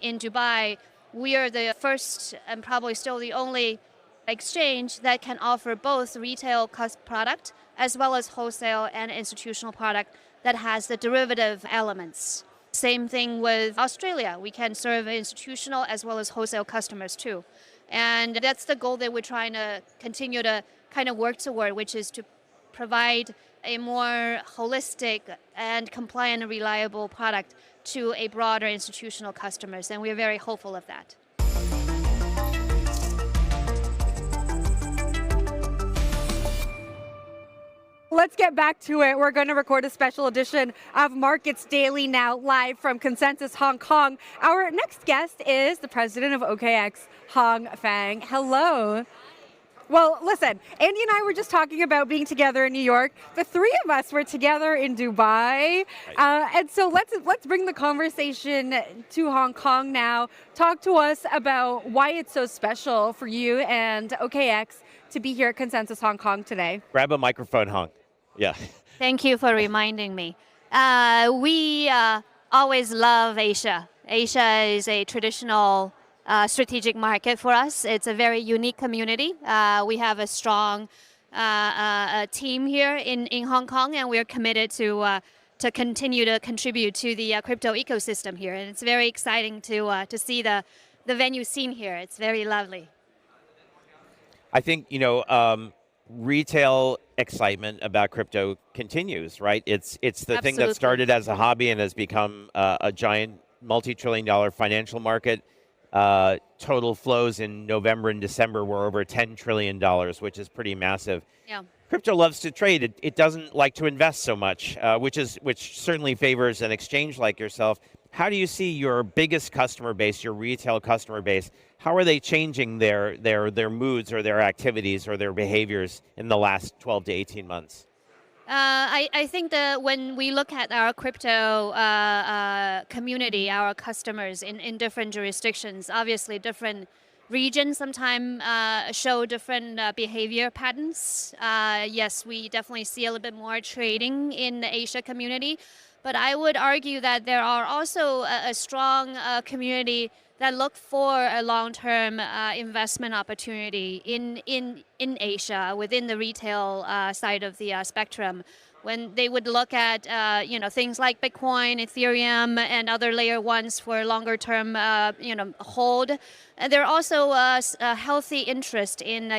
in Dubai, we are the first and probably still the only exchange that can offer both retail product as well as wholesale and institutional product that has the derivative elements. Same thing with Australia. We can serve institutional as well as wholesale customers too. And that's the goal that we're trying to continue to kind of work toward, which is to provide a more holistic and compliant and reliable product to a broader institutional customers. And we're very hopeful of that. Let's get back to it. We're going to record a special edition of Markets Daily now, live from Consensus Hong Kong. Our next guest is the president of OKX, Hong Fang. Hello. Well, listen, Andy and I were just talking about being together in New York. The three of us were together in Dubai. And so let's bring the conversation to Hong Kong now. Talk to us about why it's so special for you and OKX to be here at Consensus Hong Kong today. Grab a microphone, Hong. Yeah. Thank you for reminding me. We always love Asia. Asia is a traditional strategic market for us. It's a very unique community. We have a strong team here in Hong Kong, and we're committed to continue to contribute to the crypto ecosystem here. And it's very exciting to see the venue scene here. It's very lovely. I think, retail excitement about crypto continues, right? It's the Absolutely. Thing that started as a hobby and has become a giant multi-trillion-dollar financial market. Total flows in November and December were over $10 trillion, which is pretty massive. Yeah. Crypto loves to trade. It doesn't like to invest so much, which certainly favors an exchange like yourself. How do you see your biggest customer base, your retail customer base? How are they changing their moods or their activities or their behaviors in the last 12 to 18 months? I think that when we look at our crypto community, our customers in different jurisdictions, obviously different regions sometimes show different behavior patterns. Yes, we definitely see a little bit more trading in the Asia community, but I would argue that there are also a strong community that look for a long-term investment opportunity in Asia within the retail side of the spectrum. When they would look at things like Bitcoin, Ethereum, and other layer ones for longer-term hold, and there are also a healthy interest in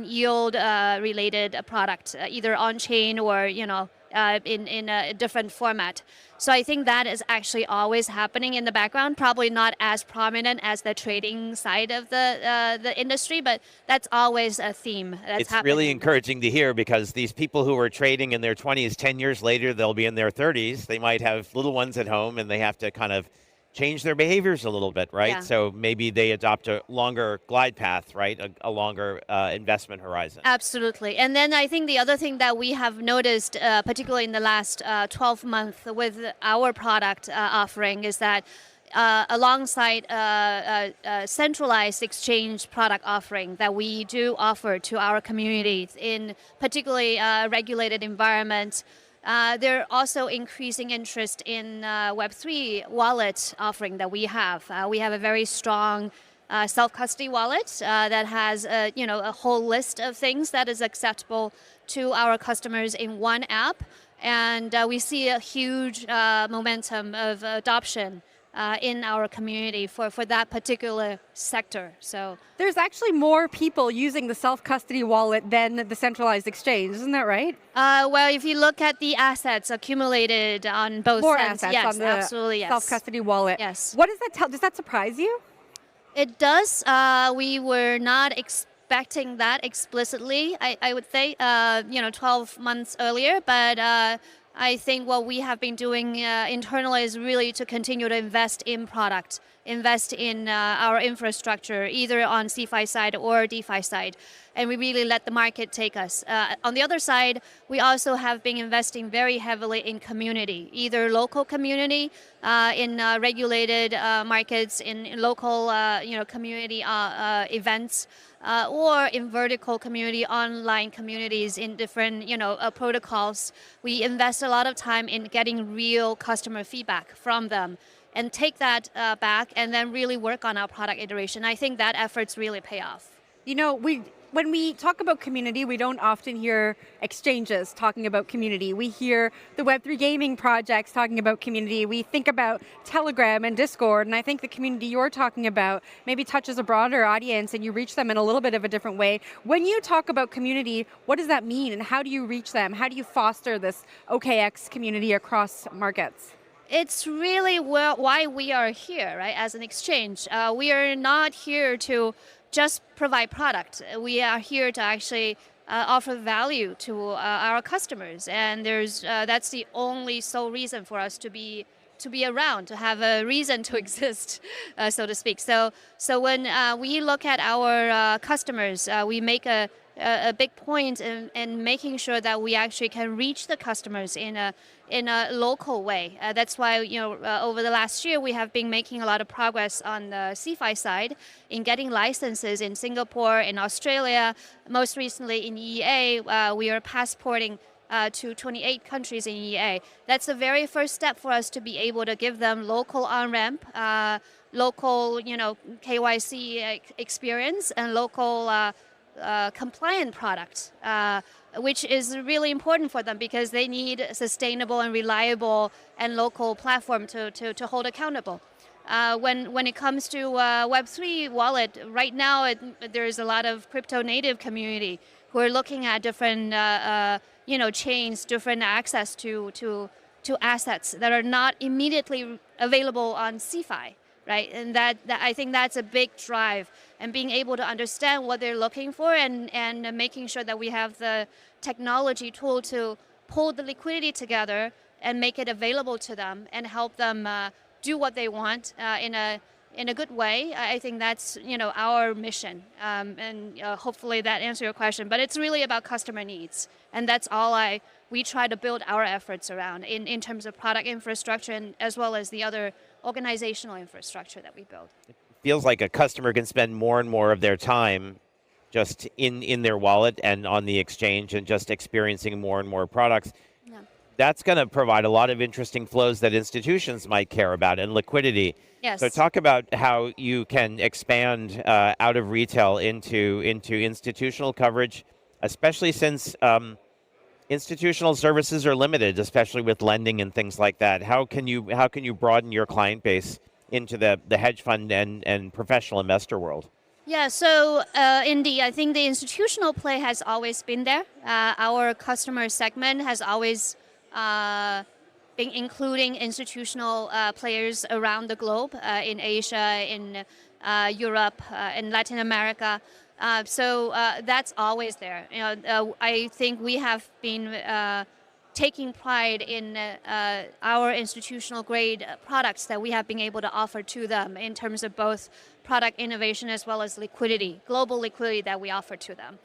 yield-related product, either on-chain or in a different format. So I think that is actually always happening in the background, probably not as prominent as the trading side of the industry, but that's always a theme that's happening. It's really encouraging to hear, because these people who are trading in their 20s, 10 years later, they'll be in their 30s. They might have little ones at home, and they have to kind of change their behaviors a little bit, right? Yeah. So maybe they adopt a longer glide path, right? A longer investment horizon. Absolutely. And then I think the other thing that we have noticed, particularly in the last 12 months with our product offering, is that alongside centralized exchange product offering that we do offer to our communities in particularly regulated environments, there are also increasing interest in Web3 wallet offering that we have. We have a very strong self-custody wallet that has a whole list of things that is acceptable to our customers in one app. And we see a huge momentum of adoption in our community for that particular sector. So there's actually more people using the self-custody wallet than the centralized exchange, isn't that right? Well, if you look at the assets accumulated on both more ends, assets yes, on the absolutely, yes. self-custody wallet. Yes. What does that tell? Does that surprise you? It does. We were not expecting that explicitly, I would say, 12 months earlier, but I think what we have been doing internally is really to continue to invest in product, invest in our infrastructure, either on CeFi side or DeFi side, and we really let the market take us. On the other side, we also have been investing very heavily in community, either local community in regulated markets, in local community events, or in vertical community, online communities in different protocols. We invest a lot of time in getting real customer feedback from them. and take that back and then really work on our product iteration. I think that efforts really pay off. You know, when we talk about community, we don't often hear exchanges talking about community. We hear the Web3 gaming projects talking about community. We think about Telegram and Discord, and I think the community you're talking about maybe touches a broader audience and you reach them in a little bit of a different way. When you talk about community, what does that mean and how do you reach them? How do you foster this OKX community across markets? It's really why we are here, right, as an exchange. We are not here to just provide product. We are here to actually offer value to our customers, and that's the only sole reason for us to be around, to have a reason to exist, so to speak. So when we look at our customers, we make a big point in making sure that we actually can reach the customers in a local way. That's why over the last year we have been making a lot of progress on the CFI side in getting licenses in Singapore, in Australia, most recently in EEA. We are passporting to 28 countries in EEA. That's the very first step for us to be able to give them local on-ramp, local KYC experience, and local compliant product, which is really important for them because they need a sustainable and reliable and local platform to hold accountable. When it comes to Web3 wallet, right now there's a lot of crypto native community who are looking at different chains, different access to assets that are not immediately available on CFI. Right, and that I think that's a big drive, and being able to understand what they're looking for and making sure that we have the technology tool to pull the liquidity together and make it available to them and help them do what they want in a good way. I think that's our mission, and hopefully that answers your question. But it's really about customer needs, and that's all we try to build our efforts around in terms of product infrastructure and as well as the other organizational infrastructure that we build. It feels like a customer can spend more and more of their time just in their wallet and on the exchange and just experiencing more and more products. Yeah. That's going to provide a lot of interesting flows that institutions might care about and liquidity. Yes. So talk about how you can expand out of retail into institutional coverage, especially since institutional services are limited, especially with lending and things like that. How can you broaden your client base into the hedge fund and professional investor world? Yeah, so indeed, I think the institutional play has always been there. Our customer segment has always been including institutional players around the globe, in Asia, in Europe, in Latin America. So that's always there. I think we have been taking pride in our institutional grade products that we have been able to offer to them in terms of both product innovation as well as liquidity, global liquidity that we offer to them.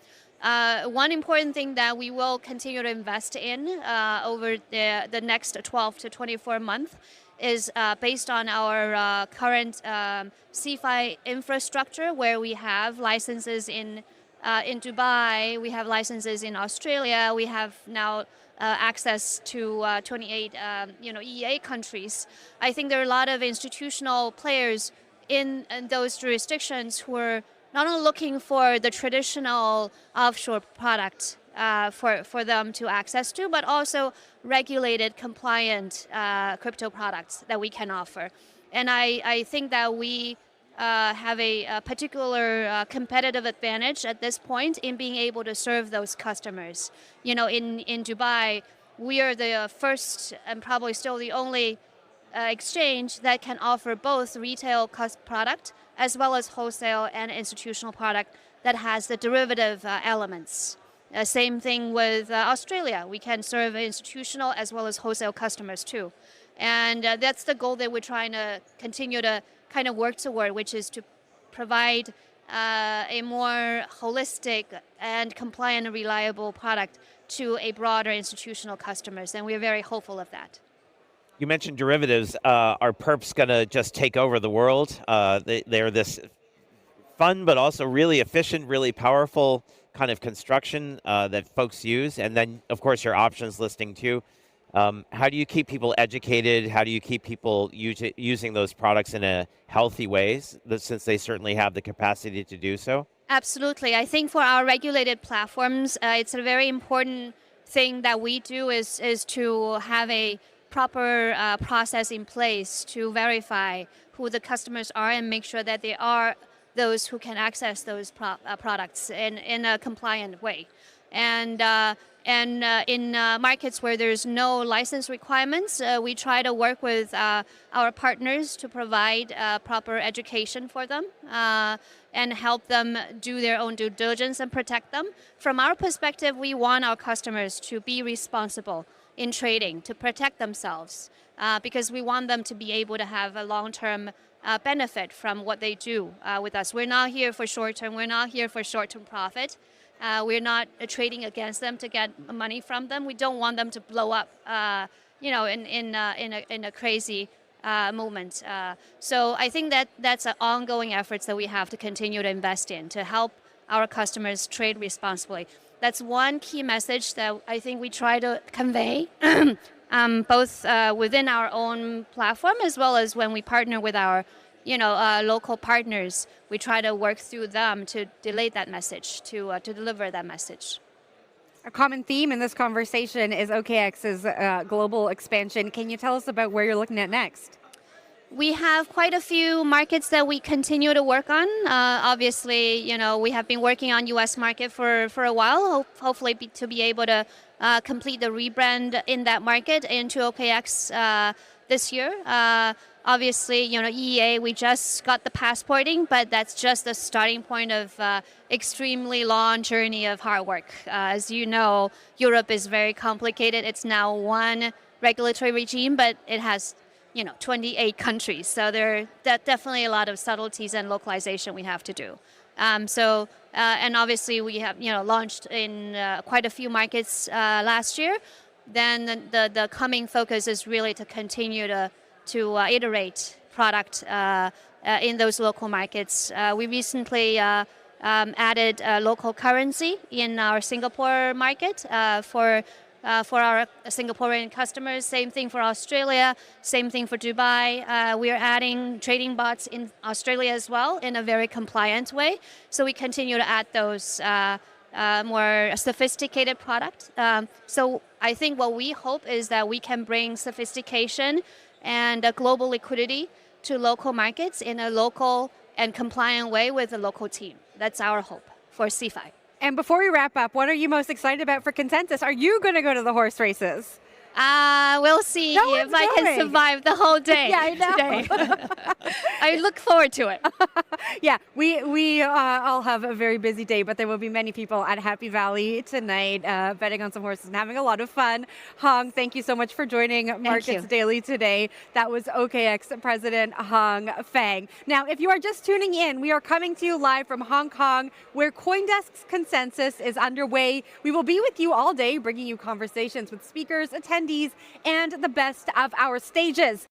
One important thing that we will continue to invest in over the next 12 to 24 months is based on our current CFI infrastructure, where we have licenses in Dubai, we have licenses in Australia, we have now access to 28 EEA countries. I think there are a lot of institutional players in those jurisdictions who are not only looking for the traditional offshore product for them to access to, but also regulated, compliant crypto products that we can offer. And I think that we have a particular competitive advantage at this point in being able to serve those customers. In Dubai, we are the first and probably still the only exchange that can offer both retail product as well as wholesale and institutional product that has the derivative elements. Same thing with Australia. We can serve institutional as well as wholesale customers too. And that's the goal that we're trying to continue to kind of work toward, which is to provide a more holistic and compliant and reliable product to a broader institutional customers. And we're very hopeful of that. You mentioned derivatives. Are perps going to just take over the world? They're this fun but also really efficient, really powerful kind of construction that folks use. And then, of course, your options listing too. How do you keep people educated? How do you keep people using those products in a healthy ways, since they certainly have the capacity to do so? Absolutely. I think for our regulated platforms, it's a very important thing that we do is to have a proper process in place to verify who the customers are and make sure that they are those who can access those products in a compliant way. And in markets where there's no license requirements, we try to work with our partners to provide proper education for them and help them do their own due diligence and protect them. From our perspective, we want our customers to be responsible in trading, to protect themselves, because we want them to be able to have a long-term benefit from what they do with us. We're not here for short-term. We're not here for short-term profit. We're not trading against them to get money from them. We don't want them to blow up, in a crazy moment. So I think that's an ongoing efforts that we have to continue to invest in to help our customers trade responsibly. That's one key message that I think we try to convey, both within our own platform as well as when we partner with our local partners. We try to work through them to delay that message, to deliver that message. A common theme in this conversation is OKX's global expansion. Can you tell us about where you're looking at next? We have quite a few markets that we continue to work on. Obviously, we have been working on U.S. market for a while, hopefully to be able to complete the rebrand in that market into OKX this year. Obviously, EEA, we just got the passporting, but that's just the starting point of extremely long journey of hard work. As you know, Europe is very complicated. It's now one regulatory regime, but it has 28 countries. So there are definitely a lot of subtleties and localization we have to do. And obviously we have launched in quite a few markets last year. Then the coming focus is really to continue to iterate product in those local markets. We recently added local currency in our Singapore market for our Singaporean customers. Same thing for Australia, same thing for Dubai. We are adding trading bots in Australia as well in a very compliant way. So we continue to add those more sophisticated products. So I think what we hope is that we can bring sophistication and global liquidity to local markets in a local and compliant way with a local team. That's our hope for CeFi. And before we wrap up, what are you most excited about for Consensus? Are you going to go to the horse races? We'll see if I can survive the whole day. Yeah, I know. I look forward to it. Yeah, we all have a very busy day, but there will be many people at Happy Valley tonight betting on some horses and having a lot of fun. Hong, thank you so much for joining Markets Daily today. That was OKX President Hong Fang. Now, if you are just tuning in, we are coming to you live from Hong Kong, where CoinDesk's Consensus is underway. We will be with you all day, bringing you conversations with speakers, attendees, and the best of our stages.